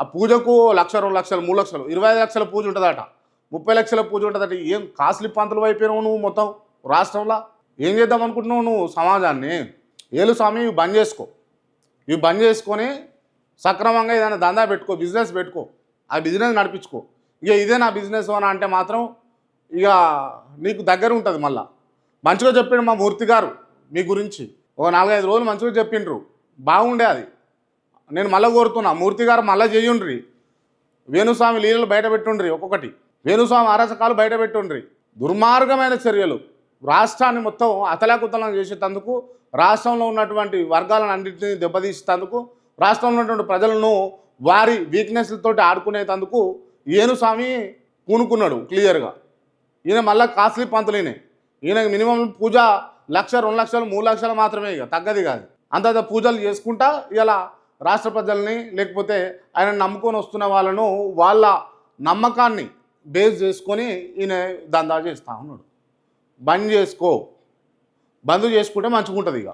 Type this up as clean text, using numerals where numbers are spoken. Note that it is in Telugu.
ఆ పూజకు 1,00,000, 2 లక్షలు, 3 లక్షలు, 25 లక్షల పూజ ఉంటుందట, 30 లక్షల పూజ ఉంటుందట. ఏం కాస్ట్లీ పంతులు అయిపోయినావు నువ్వు మొత్తం రాష్ట్రంలో? ఏం చేద్దాం అనుకుంటున్నావు నువ్వు సమాజాన్ని? ఏలు స్వామి ఇవి బంద్ చేసుకో. ఇవి బంద్ చేసుకొని సక్రమంగా ఏదైనా దందా పెట్టుకో, బిజినెస్ పెట్టుకో, ఆ బిజినెస్ నడిపించుకో. ఇక ఇదే నా బిజినెస్ అని అంటే మాత్రం ఇక నీకు దగ్గర ఉంటుంది. మళ్ళీ మంచిగా చెప్పిండు మా మూర్తి గారు మీ గురించి, ఒక 4-5 రోజులు మంచిగా చెప్పిండ్రు, బాగుండే అది. నేను మళ్ళీ కోరుతున్నా, మూర్తి గారు మళ్ళీ చేయుండ్రి, వేణుస్వామి లీలలు బయట పెట్టుండ్రి, ఒక్కొక్కటి వేణుస్వామి అరాచకాలు బయట పెట్టుండ్రి. దుర్మార్గమైన చర్యలు రాష్ట్రాన్ని మొత్తం అతలాకుతలం చేసేటందుకు, రాష్ట్రంలో ఉన్నటువంటి వర్గాలను అన్నింటినీ దెబ్బతీసేందుకు, రాష్ట్రంలో ఉన్నటువంటి ప్రజలను వారి వీక్నెస్లతోటి ఆడుకునేందుకు వేణుస్వామి పూనుకున్నాడు క్లియర్గా. ఈయన మళ్ళీ కాస్ట్లీ పంతులేనే. ఈయనకి మినిమం పూజ 1,00,000, 2 లక్షలు, 3 లక్షలు మాత్రమే, ఇక తగ్గది కాదు. అంత పూజలు చేసుకుంటా ఇలా రాష్ట్ర ప్రజల్ని, లేకపోతే ఆయన నమ్ముకొని వస్తున్న వాళ్ళను, వాళ్ళ నమ్మకాన్ని బేస్ చేసుకొని ఈయన దందా చేస్తూ ఉన్నాడు. బంద్ చేసుకుంటే మంచిగా ఉంటుంది ఇక.